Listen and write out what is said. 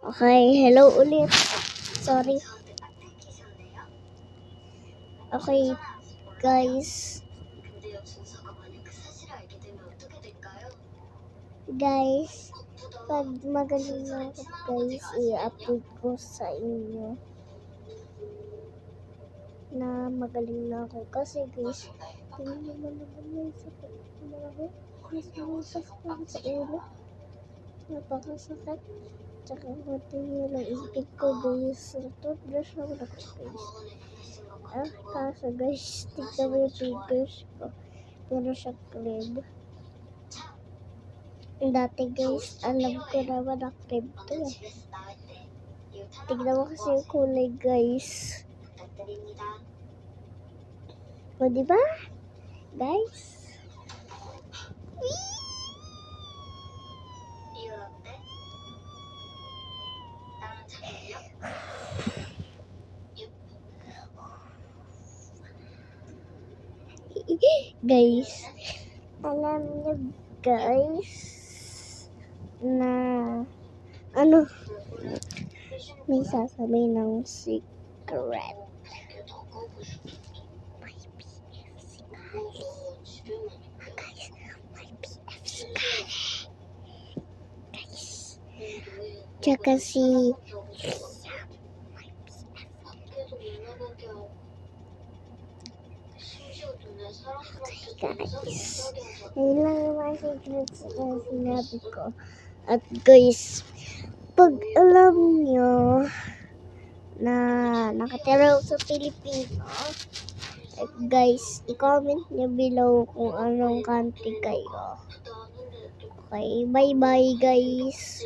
Okay, hello ulit. Sorry. Okay, guys. Pag magaling na ako, guys, i-upload ko sa inyo na magaling na ako. Kasi, guys, tingnan naman yung sakit na ako. Guys, may sa ulo. Napakasakit. Tsaka matingin ang isip ko, guys. Toothbrush naman ako, guys. Kaso, guys, tignan mo yung fingers ko. Pero siya crib. Dati, guys, alam ko naman na crib to eh. Tignan mo kasi yung kulay, guys. O, diba? Guys? Guys, alam niyo, guys, na may sasabihin ng secret. May PF si Kali. Guys, may PF si Kali. Guys, tsaka si may PF. Okay, guys. Ayun lang naman secrets na sinabi ko. At guys, pag alam nyo na nakatira sa Pilipino, guys, i-comment nyo below kung anong country kayo. Okay, bye-bye guys.